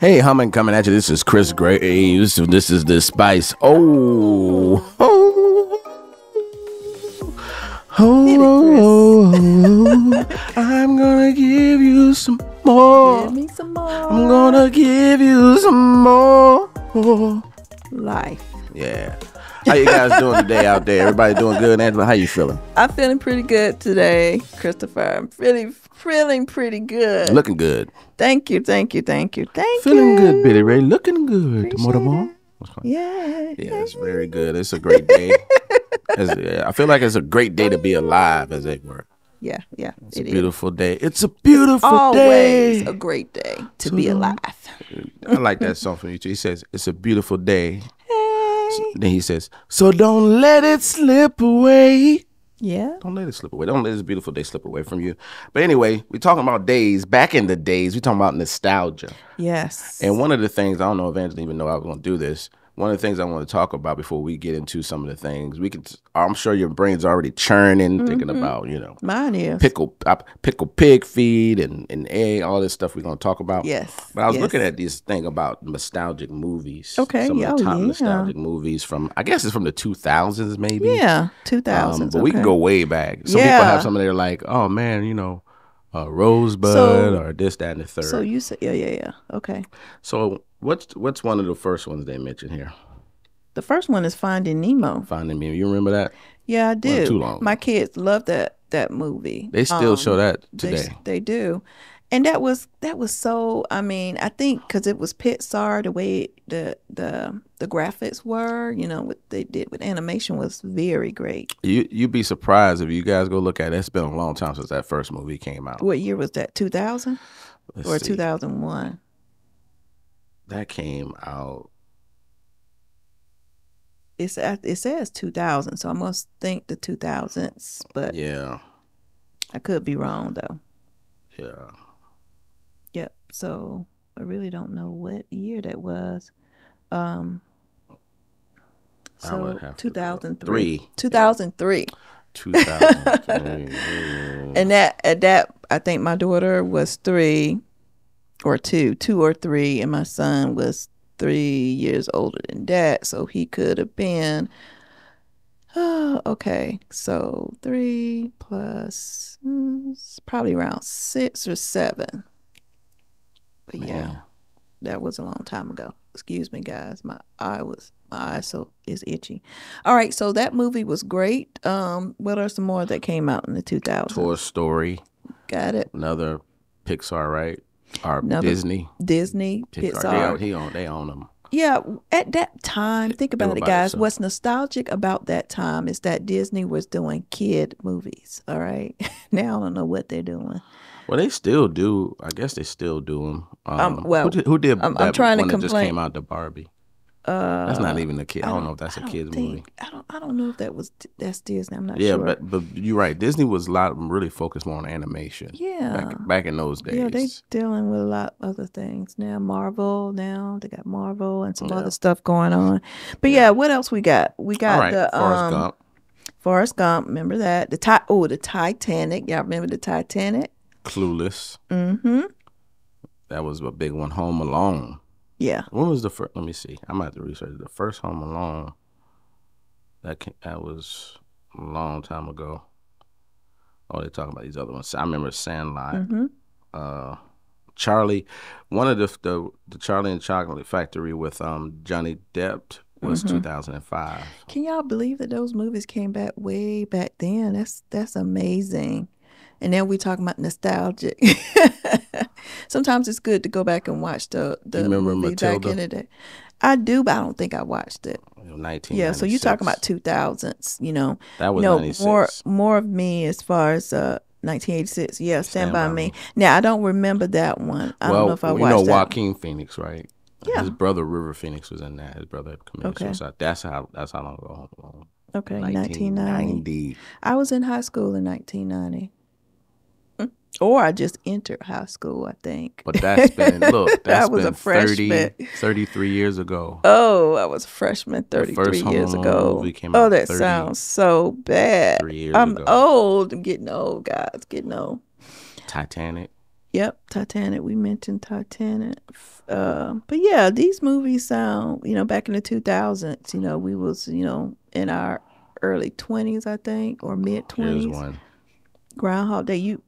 Hey, Humming coming at you. This is Chris Graves. This is the Spice. Oh, I'm gonna give you some more. Give me some more. I'm gonna give you some more. Life. Yeah. How you guys doing today out there? Everybody doing good? Angela, how you feeling? I'm feeling pretty good today, Christopher. I'm feeling pretty good. Looking good. Thank you. Feeling good, Billy Ray. Looking good. Appreciate it. Yeah. Yeah, it's very good. It's a great day. I feel like it's a great day to be alive, as it were. Yeah. It's a beautiful day. It's a beautiful day. Always a great day to be alive. I like that song from you too. He says, it's a beautiful day. Hey. Then he says, so don't let it slip away. Yeah. Don't let it slip away. Don't let this beautiful day slip away from you. But anyway, we're talking about days. Back in the days, we're talking about nostalgia. Yes. And one of the things, I don't know if Angela even know I was going to do this. One of the things I want to talk about before we get into some of the things, I'm sure your brain's already churning, thinking about, Mine is. pickle pig feed and egg, all this stuff we're going to talk about. Yes. But I was looking at this thing about nostalgic movies. Okay. Some of the top nostalgic movies from, I guess it's from the 2000s maybe. Yeah, 2000s. But we can go way back. Some people have some of their like, oh man, Rosebud or this, that, and the third. So you said, yeah. Okay. So what's one of the first ones they mentioned here? The first one is Finding Nemo. Finding Nemo. You remember that? Yeah, I do. Wasn't too long. My kids love that movie. They still show that today. They do. And that was so, I think because it was Pixar, the way the graphics were, what they did with animation was very great. You'd be surprised if you guys go look at it. It's been a long time since that first movie came out. What year was that? 2000 or 2001? That came out. It says 2000, so I must think the 2000s. But yeah, I could be wrong though. Yeah. Yep. So I really don't know what year that was. So 2003. 2003. 2003. And that I think my daughter was 2 or 3, and my son was 3 years older than that, so he could have been. Okay, so 3 plus probably around 6 or 7. But yeah, that was a long time ago. Excuse me, guys. My eye is itchy. All right, so that movie was great. What are some more that came out in the 2000s? Toy Story. Got it. Another Pixar, right? Or Disney. Pixar. They own them. Yeah, at that time, think about it, guys. What's nostalgic about that time is that Disney was doing kid movies, all right? Now I don't know what they're doing. Well, they still do. I guess they still do them. Who did I'm that trying one to that just complain. came out, the Barbie? That's not even a kid. I don't know if that's a kid's movie. I don't know if that's Disney. I'm not sure. Yeah, but you're right. Disney was really focused more on animation. Yeah. Back in those days. Yeah, they dealing with a lot of other things now. They got Marvel and some other stuff going on. But yeah, what else we got? We got the Forrest Gump. Forrest Gump. Remember that? The Titanic. Y'all remember the Titanic? Clueless. Mm-hmm. That was a big one. Home Alone. Yeah. When was the first? Let me see. I might have to research the first Home Alone. That was a long time ago. Oh, they're talking about these other ones. I remember Sandlot. Mm-hmm. Charlie. One of the Charlie and Chocolate Factory with Johnny Depp was 2005. Can y'all believe that those movies came back way back then? That's amazing. And then we talking about nostalgic. Sometimes it's good to go back and watch the movie Matilda? back in the day. I do, but I don't think I watched it. 1996. Yeah, so you talking about 2000s, That was 96. More of me as far as 1986. Yeah, Stand By Me. Now, I don't remember that one. I don't know if I watched that. Joaquin Phoenix, right? Yeah. His brother River Phoenix was in that. His brother committed suicide. That's how long ago. Okay, 1990. I was in high school in 1990. Or I just entered high school, I think. But that's been, I was a freshman. 33 years ago. Oh, I was a freshman 33 years ago. Oh, that sounds so bad. 3 years I'm ago. old. I'm getting old, guys. Getting old. Titanic. Yep, Titanic. We mentioned Titanic. But yeah, these movies sound, back in the 2000s, we was, in our early 20s, I think, or mid Here's 20s. one. Groundhog Day.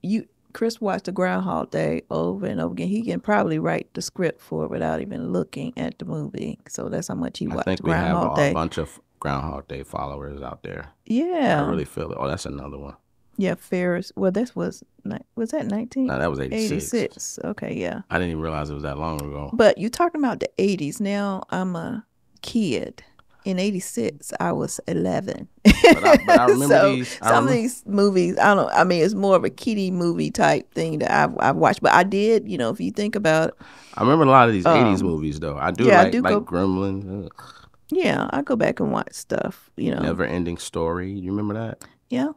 Chris watched the Groundhog Day over and over again. He can probably write the script for it without even looking at the movie. So that's how much he I watched think we have Groundhog a Day. bunch of Groundhog Day followers out there. I Yeah. really feel it. Oh, that's another one. Yeah, Ferris. Well, this was that No, that was 86. 1986? Okay, yeah. I didn't even realize it was that long ago. But you talking about the 80s. Now I'm a kid. In 86, I was 11. But I remember So these. some of these movies, I mean, it's more of a kiddie movie type thing that I've watched. But I did, if you think about it. I remember a lot of these 80s movies, though. I do Yeah, I like do go. Gremlins. Ugh. Yeah, I go back and watch stuff, Never Ending Story. You remember that? Yeah,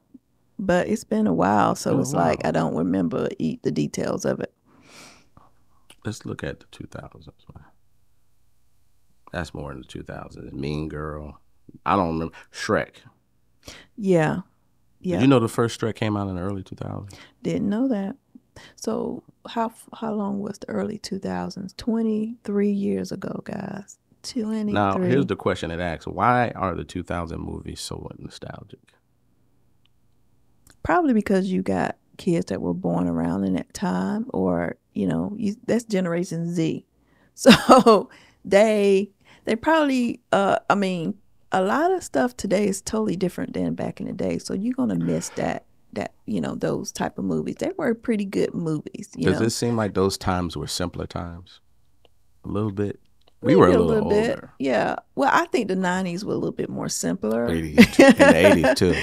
but it's been a while, It's so been a it's like I while. don't remember the details of it. Let's look at the 2000s. That's more in the 2000s. Mean Girl. I don't remember. Shrek. Yeah, Did yeah, you know the first Shrek came out in the early 2000s? didn't know that. So how long was the early 2000s? 23 years ago, guys. Now, here's 23. the question it asks. Why are the 2000 movies so nostalgic? Probably because you got kids that were born around in that time, or that's Generation Z. So they they probably I mean, a lot of stuff today is totally different than back in the day. So you're gonna miss those type of movies. They were pretty good movies. Does it seem like those times were simpler times? A little bit. We were Maybe a a little little bit. older. Yeah. Well, I think the 90s were a little bit more simpler. 80s too, in the 80s too.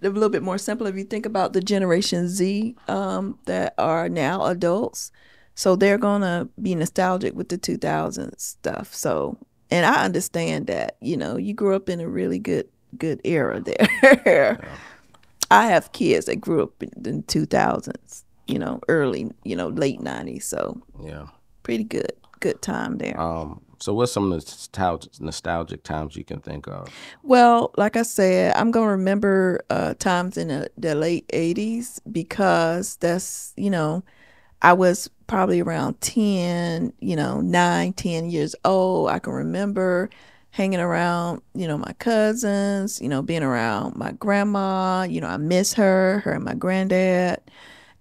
A little bit more simple if you think about the Generation Z that are now adults. So they're gonna be nostalgic with the 2000s stuff. So, and I understand that you grew up in a really good era there. Yeah. I have kids that grew up in the 2000s. Early, late 90s. So Yeah. pretty good time there. So what's some nostalgic times you can think of? Well, like I said, I'm gonna remember times in the late '80s because that's I was probably around 10, 9, 10 years old. I can remember hanging around, my cousins, being around my grandma. I miss her and my granddad.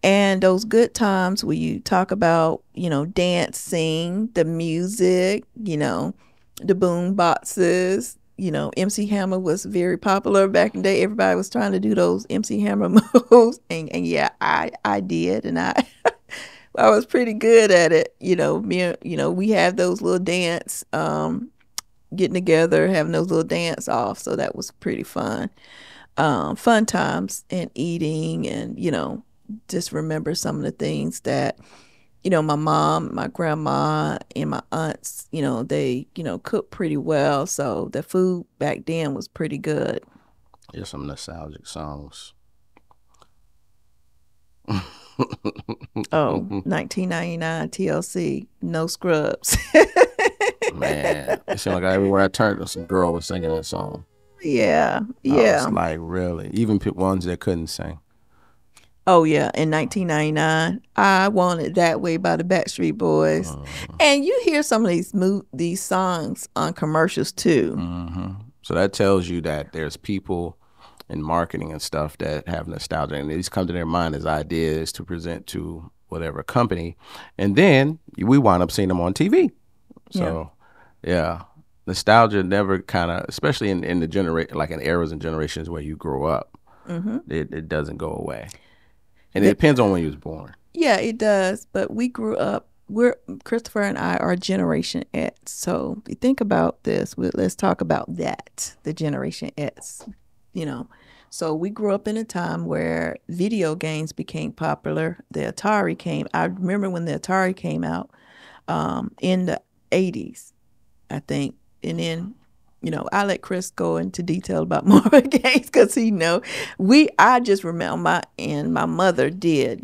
And those good times where you talk about, dancing, the music, the boom boxes. MC Hammer was very popular back in the day. Everybody was trying to do those MC Hammer moves. And yeah, I did. And I was pretty good at it. We had those little dance, getting together, having those little dance off. So that was pretty fun. Fun times and eating and, just remember some of the things that, my mom, my grandma, and my aunts, they, cook pretty well. So the food back then was pretty good. Here's some nostalgic songs. Oh, 1999 TLC, No Scrubs. Man, it seemed like everywhere I turned, some girl was singing that song. Yeah, I was yeah. like, really? Even ones that couldn't sing. Oh yeah, in 1999, I Want It That Way by the Backstreet Boys. And you hear some of these songs on commercials too. So that tells you that there's people in marketing and stuff that have nostalgia, and these come to their mind as ideas to present to whatever company, and then we wind up seeing them on TV. So, yeah, nostalgia never kind of, especially in the like in eras and generations where you grow up, it doesn't go away. And it depends on when you was born. Yeah, it does. But we grew up. Christopher and I are Generation X. So if you think about this, let's talk about that. The Generation X. So we grew up in a time where video games became popular. The Atari came. I remember when the Atari came out in the 80s, I think, and then I let Chris go into detail about more of the games because he know. I just remember my mother did,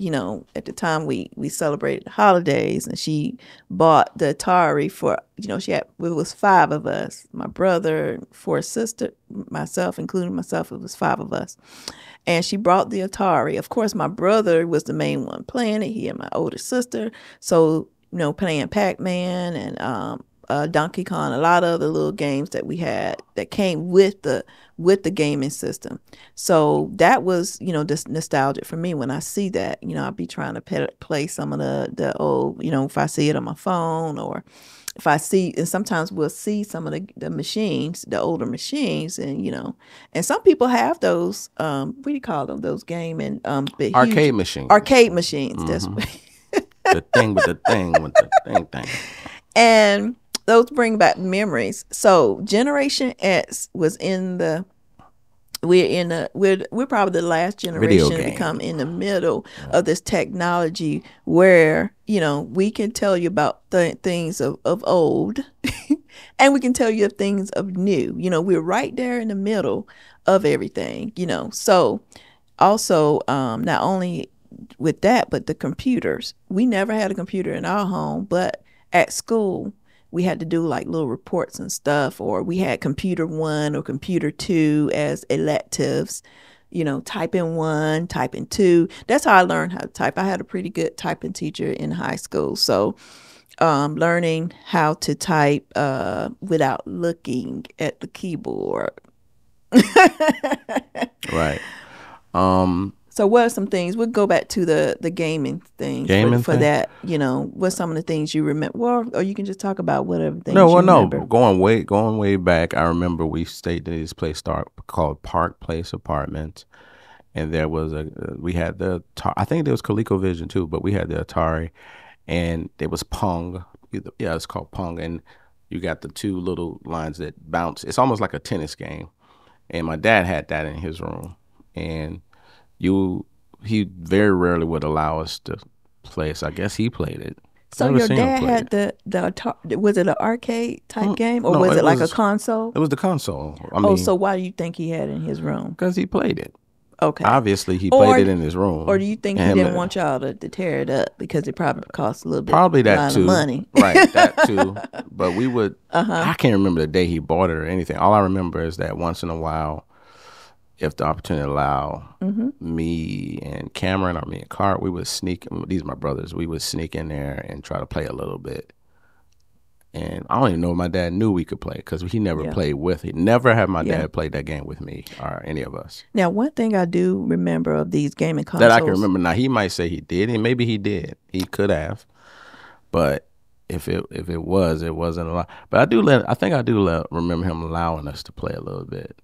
at the time we celebrated the holidays, and she bought the Atari for, it was five of us, my brother, four sister, myself, including myself, it was five of us. And she brought the Atari. Of course, my brother was the main one playing it. He and my older sister. So, playing Pac-Man and Donkey Kong, a lot of other little games that we had that came with the gaming system. So that was, just nostalgic for me. When I see that, I'll be trying to play some of the old, if I see it on my phone, or if I see, and sometimes we'll see some of the machines, the older machines, and and some people have those, what do you call them? Those gaming arcade machines. Arcade machines. Mm-hmm. That's the thing with the thing. And those bring back memories. So Generation X was we're probably the last generation to come in the middle of this technology where, we can tell you about things of old and we can tell you of things of new. We're right there in the middle of everything, So also, not only with that, but the computers. We never had a computer in our home, but at school, we had to do like little reports and stuff, or we had computer 1 or computer 2 as electives, typing 1, typing 2. That's how I learned how to type. I had a pretty good typing teacher in high school. So learning how to type without looking at the keyboard. Right. So what are some things? We'll go back to the gaming thing for that. What's some of the things you remember? Well, or you can just talk about whatever things you remember. No. Going way back, I remember we stayed in this place called Park Place Apartments, and there was we had I think there was ColecoVision too, but we had the Atari, and there was Pong. Yeah, it's called Pong, and you got the two little lines that bounce. It's almost like a tennis game, and my dad had that in his room, and he very rarely would allow us to play, so I guess he played it. So your dad had the was it an arcade type game, or was it like a console? It was the console. So why do you think he had it in his room? Because he played it. Okay. Obviously, he played it in his room. Or do you think he didn't want y'all to tear it up because it probably cost a little bit? Probably that too. Of money. Right, that too. But we would. I can't remember the day he bought it or anything. All I remember is that once in a while, if the opportunity allowed, me and Cameron or me and Cart, we would sneak. These are my brothers. We would sneak in there and try to play a little bit. And I don't even know if my dad knew we could play because he never played with. He never had my dad play that game with me or any of us. Now, one thing I do remember of these gaming consoles that I can remember. Now he might say he did, and maybe he did. He could have, but if it was, it wasn't a lot. But I think I do remember him allowing us to play a little bit.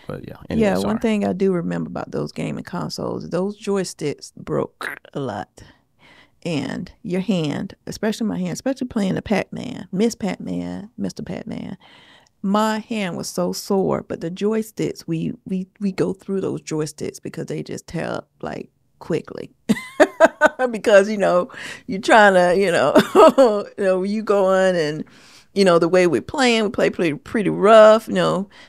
But yeah. Anyway, one thing I do remember about those gaming consoles, those joysticks broke a lot. And your hand, especially my hand, especially playing the Pac-Man, Miss Pac-Man, Mr. Pac-Man, my hand was so sore. But the joysticks, we go through those joysticks because they just tear up like quickly. Because you're trying to you go on and the way we play pretty rough,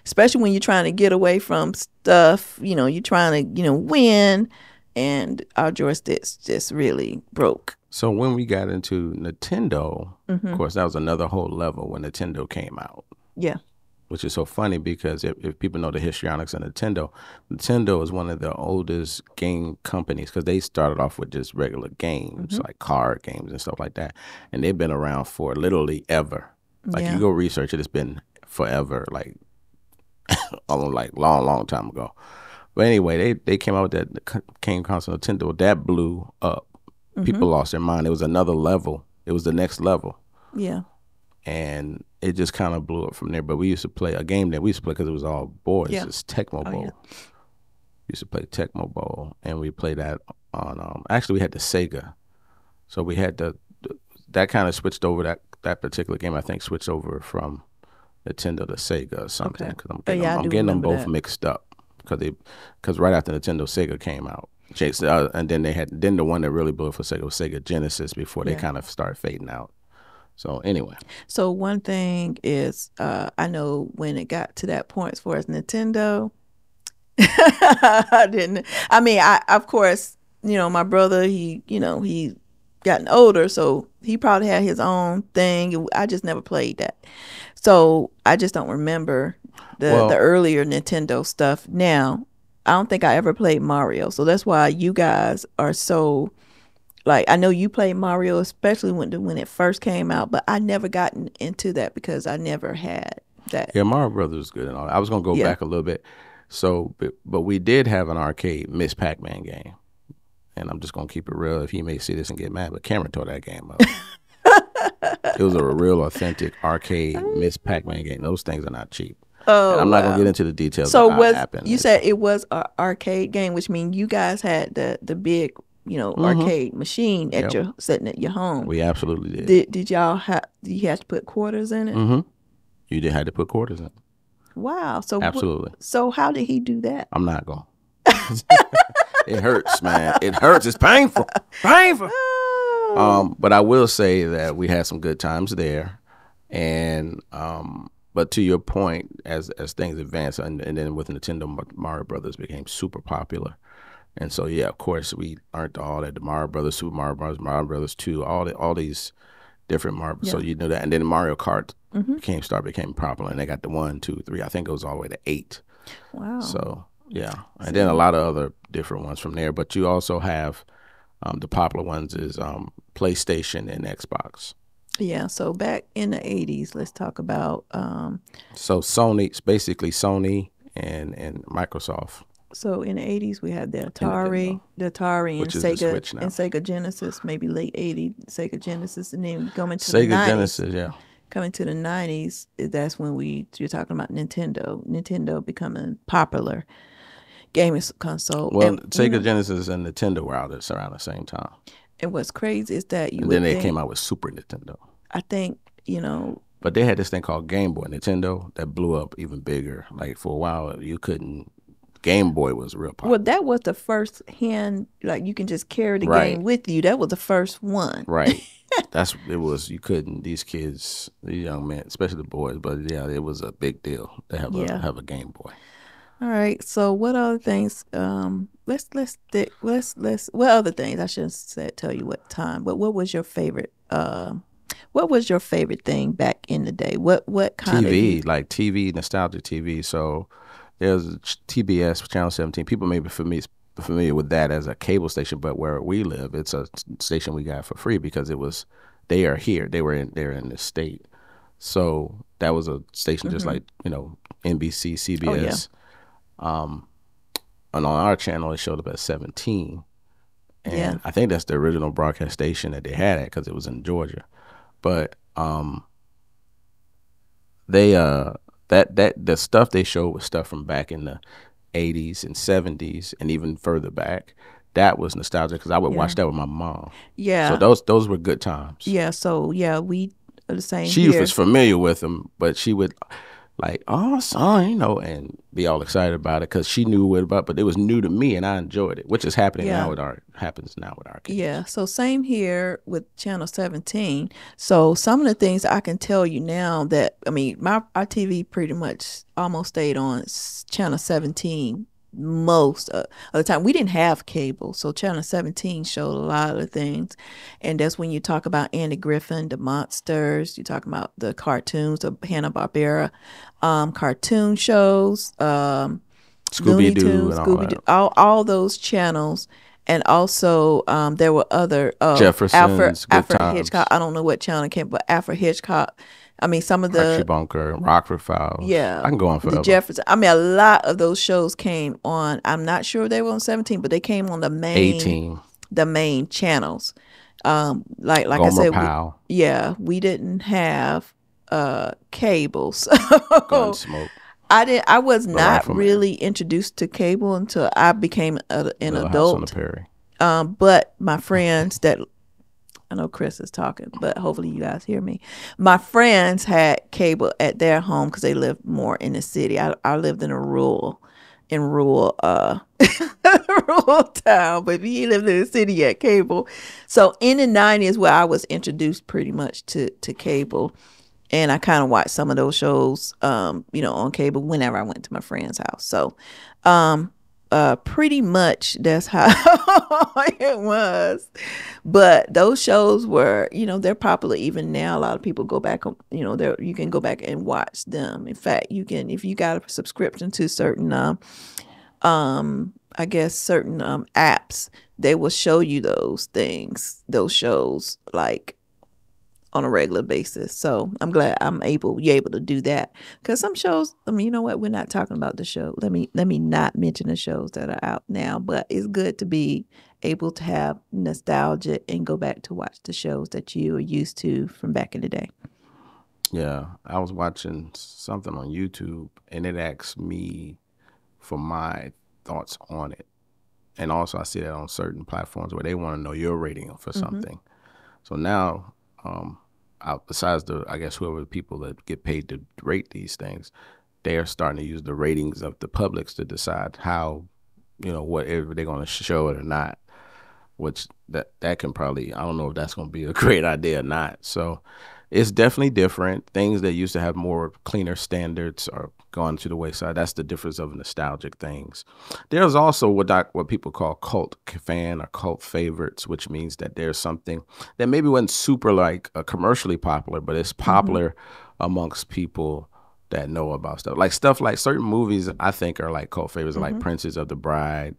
especially when you're trying to get away from stuff, you're trying to win. And our joysticks just really broke. So when we got into Nintendo, of course, that was another whole level when Nintendo came out. Yeah. Which is so funny because if people know the histrionics of Nintendo is one of the oldest game companies because they started off with just regular games, like card games and stuff like that. And they've been around for literally ever. Like you go research it, it's been forever, like like long time ago. But anyway, they came out with that game console Nintendo that blew up. People lost their mind. It was another level. It was the next level. Yeah. And it just kind of blew up from there. But we used to play a game that we used to play because it was all boys. Yeah. It's Tecmo Bowl. We used to play Tecmo Bowl, and we played that on. Actually, we had the Sega, so we had that kind of switched over that particular game. I think switched over from Nintendo to Sega or something. Because I'm getting them both mixed up. Because right after Nintendo, Sega came out, and then the one that really blew for Sega was Sega Genesis before they kind of started fading out. So anyway, So one thing is, I know when it got to that point as far as Nintendo, I didn't. I mean, I of course, my brother, he gotten older, so he probably had his own thing. I just never played that, so I just don't remember the well, earlier Nintendo stuff. Now, I don't think I ever played Mario, so that's why you guys are so like. I know you played Mario, especially when it first came out, but I never gotten into that because I never had that. yeah, Mario Brothers was good and all. I was gonna go Yeah. back a little bit. So, but we did have an arcade Miss Pac-Man game, and I'm just gonna keep it real. If he may see this and get mad, but Cameron tore that game up. It was a real authentic arcade Miss Pac-Man game. Those things are not cheap. And Oh I'm not gonna get wow. into the details of So how it was happened. you said it was a arcade game, which means you guys had the big, Mm-hmm. arcade machine at Yep, your sitting at your home. we absolutely did. Did y'all have? Did you have to put quarters in it? Mm-hmm. You did had to put quarters in. Wow. Absolutely. So how did he do that? I'm not going. It hurts, man. It hurts. It's painful. Painful. Oh. But I will say that we had some good times there, and but to your point, as things advanced, and then with Nintendo, Mario Brothers became super popular, and so yeah, of course we learned all that the Mario Brothers, Super Mario Brothers 2, all these different Mario. So Yeah. you know that, and then Mario Kart Hmm. became popular, and they got the 1, 2, 3. I think it was all the way to 8. Wow. So yeah, and then a lot of other different ones from there. But you also have the popular ones is PlayStation and Xbox. Yeah. So back in the '80s, let's talk about. So Sony, it's basically Sony and Microsoft So in the '80s, we had the and Nintendo, Atari, and which is the Sega, Switch and now. Sega Genesis, maybe late '80s, Sega Genesis, and then coming to the Sega '90s. Genesis, yeah. Coming to the '90s, that's when you're talking about Nintendo becoming popular gaming console, Well, and Sega Genesis and Nintendo were out at around the same time, and what's crazy is that you and then would they think. came out with Super Nintendo. I think But they had this thing called Game Boy Nintendo that blew up even bigger. Like for a while, you couldn't. Game Boy was real well, popular. that was the first hand, like you can just carry the Right. game with you. That was the first one. Right. That's it was. You couldn't. These kids, these young men, especially the boys. But yeah, it was a big deal to Yeah. have a Game Boy. All right. So what other things? What other things? I shouldn't tell you what time, but what was your favorite? What was your favorite thing back in the day? What kind TV, of? like TV, nostalgic TV. So there's TBS, Channel 17. People may be familiar with that as a cable station, but where we live, it's a station we got for free because they are here. They're in this state. So that was a station just like, NBC, Oh yeah. CBS. And on our channel, it showed up at 17. Yeah. And I think that's the original broadcast station that they had it because it was in Georgia. But they that the stuff they showed was stuff from back in the 80s and 70s and even further back. That was nostalgic because I would watch that with my mom. So Yeah. those were good times. Yeah. So yeah, we are the same She here. was familiar with them, but she would like, oh, son, and be all excited about it because she knew what about. But it was new to me, and I enjoyed it, which is happening Yeah. now happens now with our kids. Yeah, so same here with Channel 17. So some of the things I can tell you now that I mean, our TV pretty much almost stayed on Channel 17 most of the time. We didn't have cable, so Channel 17 showed a lot of things, and that's when you talk about Andy Griffin, the monsters. You talk about the cartoons, the Hanna-Barbera cartoon shows. Looney Scooby Doo Tunes, and all Scooby Doo, that. all those channels, and also there were other Jefferson's, Good Alfred Times, Hitchcock. I don't know what channel it came, but Alfred Hitchcock. I mean, some of Archie the Bunker, Rockford Files. yeah, I can go on the forever. Jefferson. I mean, a lot of those shows came on. I'm not sure they were on 17, but they came on the main 18, channels. Like I Gomer said, Pyle, we didn't have cable, so Gunsmoke, I was The not Rifleman, really introduced to cable until I became an Little House on the adult. Prairie. But my friends that I know Chris is talking, but hopefully you guys hear me. My friends had cable at their home because they lived more in the city. I lived in rural rural town, but if you live in the city, you had cable. So in the 90s, where I was introduced pretty much to cable, and I kind of watched some of those shows, on cable whenever I went to my friend's house. So, pretty much that's how it was. But those shows were, they're popular even now. A lot of people go back, you can go back and watch them. In fact, you can, if you got a subscription to certain, I guess certain apps, they will show you those things, those shows, like on a regular basis. So I'm glad you're able to do that, because some shows, you know what, we're not talking about the show. Let me not mention the shows that are out now, but it's good to be able to have nostalgia and go back to watch the shows that you are used to from back in the day. Yeah, I was watching something on YouTube, and it asked me for my thoughts on it. And also I see that on certain platforms where they want to know your rating for something. So now, besides I guess whoever the people that get paid to rate these things, they're starting to use the ratings of the publics to decide how, whatever they're going to show it or not, which that can probably, I don't know if that's going to be a great idea or not. So it's definitely different. Things that used to have more cleaner standards are gone to the wayside. That's the difference of nostalgic things. There's also what people call cult fan or cult favorites, which means that there's something that maybe wasn't super like commercially popular, but it's popular amongst people that know about stuff. Like certain movies I think are like cult favorites, like Princess of the Bride,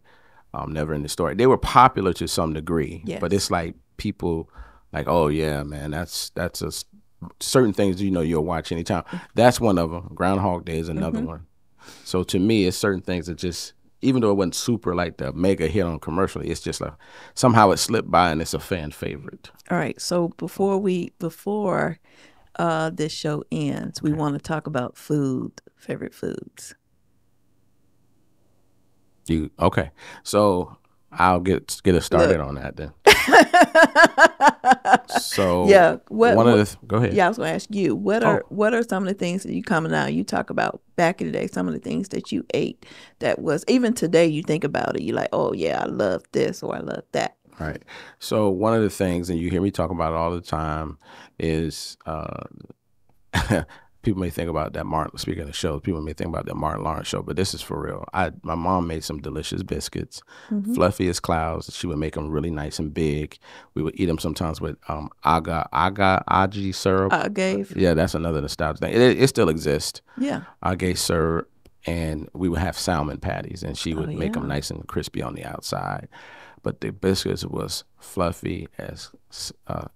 Never Ending Story. They were popular to some degree, but it's like people like, oh yeah, man, that's a certain things you'll watch anytime. That's one of them. Groundhog Day is another one. So to me, it's certain things that just, even though it wasn't super like the mega hit on commercially, it's just like somehow it slipped by and it's a fan favorite. All right. So before this show ends, we want to talk about favorite foods. Okay. So I'll get us started on that then. So yeah, go ahead. Yeah, I was going to ask you, what are some of the things that you come out, you talk about back in the day, some of the things that you ate that was, even today you think about it, you're like, oh yeah, I love this or I love that. Right. So one of the things, and you hear me talk about it all the time, is people may think about that Martin, speaking of shows, people may think about that Martin Lawrence show, but this is for real. My mom made some delicious biscuits, fluffy as clouds. She would make them really nice and big. We would eat them sometimes with agave syrup. Agave. Yeah, that's another nostalgia thing. It still exists. Yeah. Agave syrup, and we would have salmon patties, and she would make them nice and crispy on the outside. But the biscuits was fluffy as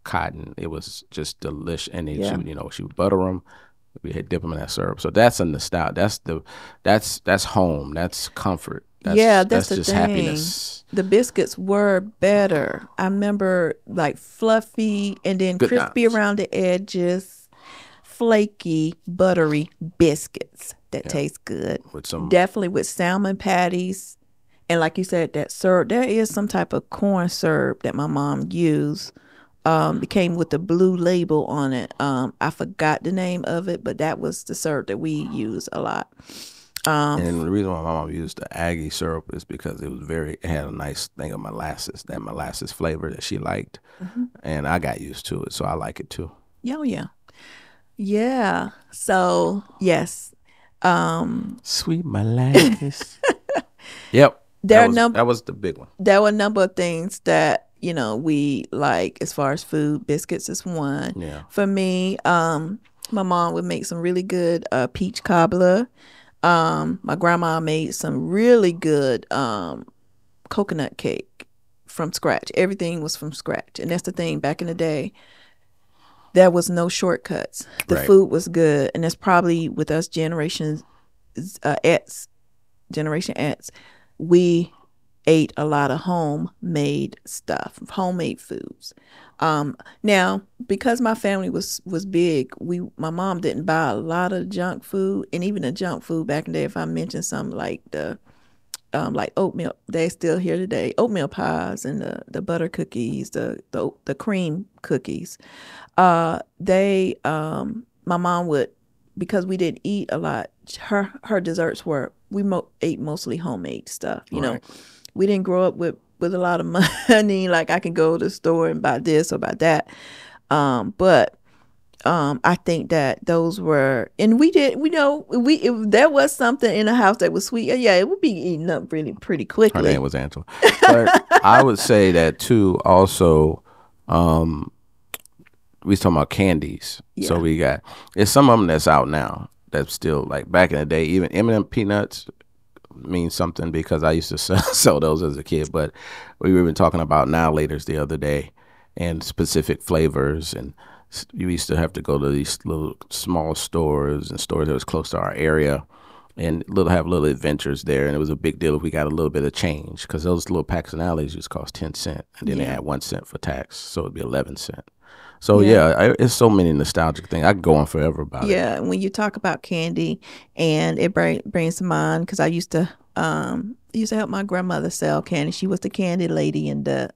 cotton. It was just delicious, and she would butter them. We had dip them in that syrup. So that's a nostalgia. That's home. That's comfort. That's the just thing. Happiness. The biscuits were better. I remember like fluffy and then crispy around the edges, flaky, buttery biscuits that taste good. Definitely with salmon patties. And like you said, that syrup, there is some type of corn syrup that my mom used. It came with the blue label on it. I forgot the name of it, but that was the syrup that we use a lot. And the reason why my mom used the Aggie syrup is because it had a nice thing of molasses, that molasses flavor that she liked. And I got used to it, so I like it too. Yeah. So, yes. Sweet molasses. Yep. That was the big one. There were a number of things that, we like as far as food. Biscuits is one. Yeah. For me, my mom would make some really good peach cobbler. My grandma made some really good coconut cake from scratch. Everything was from scratch. And that's the thing. Back in the day, there was no shortcuts. The food was good. And that's probably with us Generation X, we ate a lot of homemade stuff, homemade foods. Now, because my family was big, my mom didn't buy a lot of junk food, and even the junk food back in the day, if I mention something like like oatmeal, they're still here today. Oatmeal pies and the butter cookies, the cream cookies. My mom would, because we didn't eat a lot, her desserts were, we ate mostly homemade stuff, you know. we didn't grow up with a lot of money. Like I can go to the store and buy this or buy that. But I think that those were, and we know if there was something in the house that was sweet, yeah, it would be eaten up really pretty quickly. Her name was Angela. But I would say that too. Also, we was talking about candies. Yeah. So it's some of them that's out now. That's still like back in the day. Even M&M peanuts mean something because I used to sell those as a kid. But we were even talking about Now Laters the other day and specific flavors, and you used to have to go to these little small stores and stores that was close to our area and have little adventures there. And it was a big deal if we got a little bit of change because those little packs and alleys used to cost 10 cents. And then they had 1 cent for tax. So it'd be 11 cents. So it's so many nostalgic things. I could go on forever about it. Yeah, when you talk about candy, and it brings to mind because I used to help my grandmother sell candy. She was the candy lady in the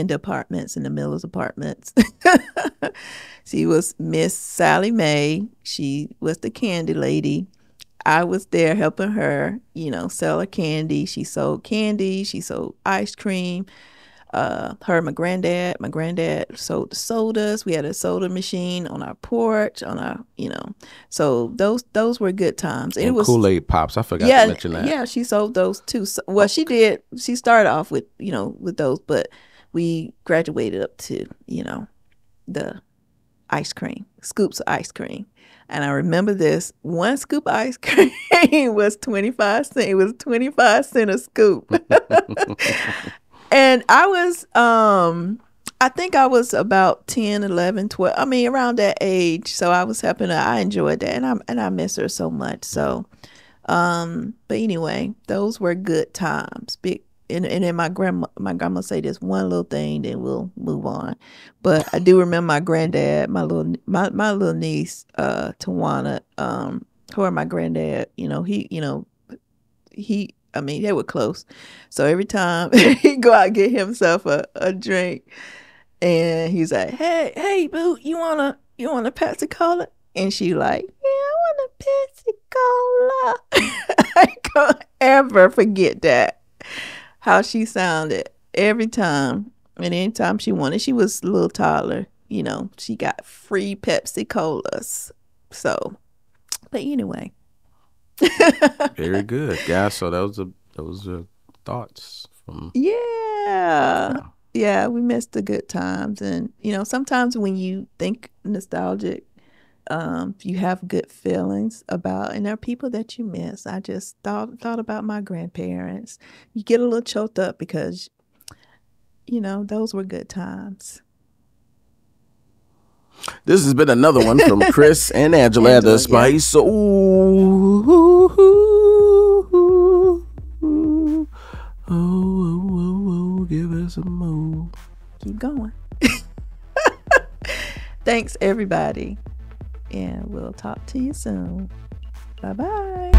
apartments, in the Miller's apartments. She was Miss Sally Mae. She was the candy lady. I was there helping her, sell her candy. She sold candy. She sold ice cream. My granddad sold the sodas. We had a soda machine on our porch, so those were good times. And it was Kool-Aid Pops. I forgot to mention that. Yeah, she sold those too. So, well, she did. She started off with, with those, but we graduated up to, the ice cream, scoops of ice cream. And I remember this, one scoop of ice cream was 25 cents. It was 25 cents a scoop. And I was, I think I was about 10, 11, 12. I mean, around that age. So I was helping her. I enjoyed that. And I miss her so much. So, but anyway, those were good times. And then my grandma say this one little thing, then we'll move on. But I do remember my granddad, my little niece, Tawana, her and my granddad, they were close. So every time he'd go out and get himself a drink, and he's like, hey, boo, you want a Pepsi Cola? And she like, yeah, I want a Pepsi Cola. I can't ever forget that. How she sounded every time. And anytime she wanted, she was a little taller, she got free Pepsi Colas. So, but anyway. Very good. Yeah, so those are thoughts from Yeah, we missed the good times. And sometimes when you think nostalgic, you have good feelings about, and there are people that you miss. I just thought about my grandparents. You get a little choked up because those were good times. This has been another one from Chris and Angela at the Spice. Oh, give us a move. Keep going. Thanks, everybody. And we'll talk to you soon. Bye-bye.